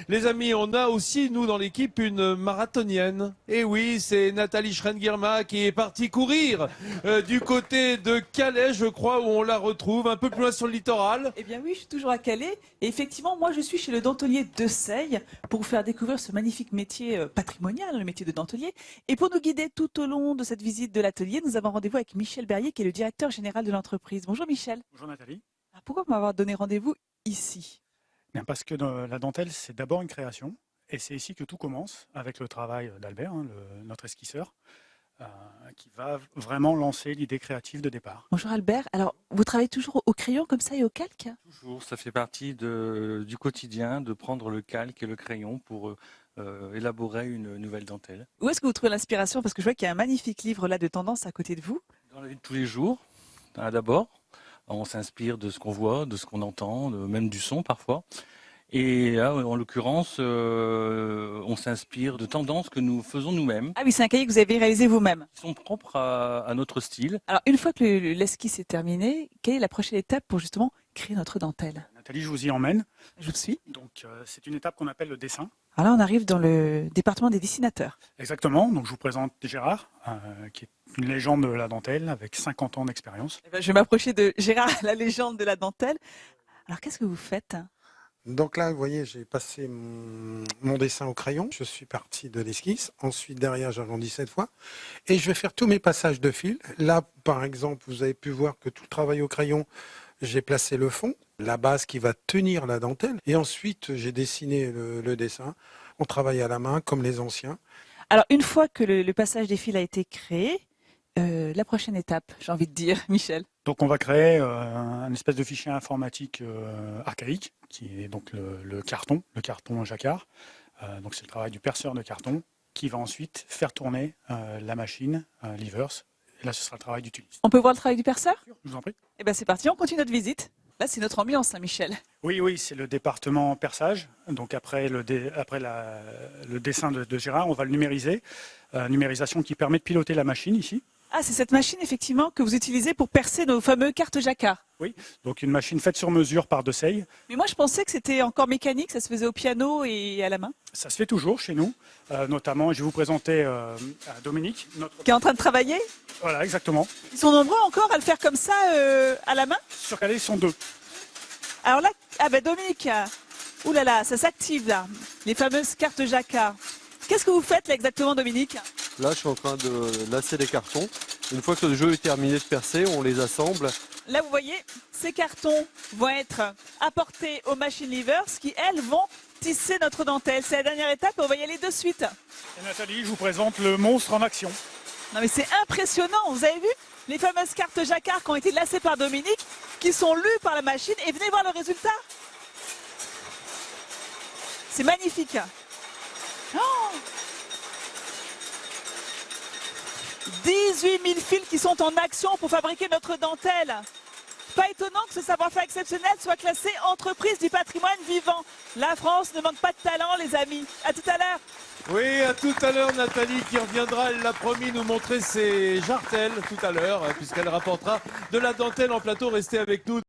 Les amis, on a aussi, nous, dans l'équipe, une marathonienne. Et oui, c'est Nathalie Schrein-Guirma qui est partie courir du côté de Calais, je crois, où on la retrouve, un peu plus loin sur le littoral. Eh bien oui, je suis toujours à Calais. Et effectivement, moi, je suis chez le dentelier de Seille pour vous faire découvrir ce magnifique métier patrimonial, le métier de dentelier. Et pour nous guider tout au long de cette visite de l'atelier, nous avons rendez-vous avec Michel Berrier, qui est le directeur général de l'entreprise. Bonjour Michel. Bonjour Nathalie. Alors, pourquoi m'avoir donné rendez-vous ici? Bien, parce que la dentelle, c'est d'abord une création. Et c'est ici que tout commence, avec le travail d'Albert, notre esquisseur, qui va vraiment lancer l'idée créative de départ. Bonjour Albert. Alors, vous travaillez toujours au crayon comme ça et au calque? Toujours, ça fait partie du quotidien de prendre le calque et le crayon pour élaborer une nouvelle dentelle. Où est-ce que vous trouvez l'inspiration? Parce que je vois qu'il y a un magnifique livre là de tendance à côté de vous. Dans la vie de tous les jours, d'abord, on s'inspire de ce qu'on voit, de ce qu'on entend, même du son parfois. Et là, en l'occurrence, on s'inspire de tendances que nous faisons nous-mêmes, Ah oui, c'est un cahier que vous avez réalisé vous-même. qui sont propres à notre style. Alors, une fois que l'esquisse est terminée, quelle est la prochaine étape pour justement créer notre dentelle? Nathalie, je vous y emmène. Je vous suis. Donc, c'est une étape qu'on appelle le dessin. Alors là, on arrive dans le département des dessinateurs. Exactement. Donc, je vous présente Gérard, qui est une légende de la dentelle avec 50 ans d'expérience. Eh ben, je vais m'approcher de Gérard, la légende de la dentelle. Alors, qu'est-ce que vous faites? Donc là, vous voyez, j'ai passé mon dessin au crayon. Je suis parti de l'esquisse. Ensuite, derrière, j'arrondis cette fois. Et je vais faire tous mes passages de fil. Là, par exemple, vous avez pu voir que tout le travail au crayon, j'ai placé le fond, la base qui va tenir la dentelle. Et ensuite, j'ai dessiné le dessin. On travaille à la main, comme les anciens. Alors, une fois que le passage des fils a été créé, la prochaine étape, j'ai envie de dire, Michel. Donc, on va créer un espèce de fichier informatique archaïque, qui est donc le carton jacquard. Donc, c'est le travail du perceur de carton, qui va ensuite faire tourner la machine, Levers. Et là, ce sera le travail du tuliste. On peut voir le travail du perceur? Je vous en prie. Eh bien, c'est parti, on continue notre visite. Là, c'est notre ambiance, hein, Michel. Oui, c'est le département perçage. Donc après le dessin de Gérard, on va le numériser. Numérisation qui permet de piloter la machine ici. Ah, c'est cette machine, effectivement, que vous utilisez pour percer nos fameux cartes jacquard. Oui, donc une machine faite sur mesure par De Seille. Mais moi, je pensais que c'était encore mécanique, ça se faisait au piano et à la main. Ça se fait toujours chez nous. Notamment, je vais vous présenter Dominique. Qui est en train de travailler? Voilà, exactement. Ils sont nombreux encore à le faire comme ça, à la main? Sur Calais, ils sont deux. Alors là, ah ben Dominique, ouh là là, ça s'active là, les fameuses cartes jacquard. Qu'est-ce que vous faites là exactement, Dominique? Là, je suis en train de lasser les cartons. Une fois que le jeu est terminé de percer, on les assemble. Là, vous voyez, ces cartons vont être apportés aux machines Levers qui, elles, vont tisser notre dentelle. C'est la dernière étape et on va y aller de suite. Et Nathalie, je vous présente le monstre en action. Non mais c'est impressionnant, vous avez vu les fameuses cartes jacquard qui ont été lacées par Dominique, qui sont lues par la machine et venez voir le résultat. C'est magnifique. Oh 18 000 fils qui sont en action pour fabriquer notre dentelle. Pas étonnant que ce savoir-faire exceptionnel soit classé entreprise du patrimoine vivant. La France ne manque pas de talent, les amis. À tout à l'heure. Oui, à tout à l'heure, Nathalie qui reviendra, elle l'a promis, nous montrer ses jartelles tout à l'heure, puisqu'elle rapportera de la dentelle en plateau. Restez avec nous.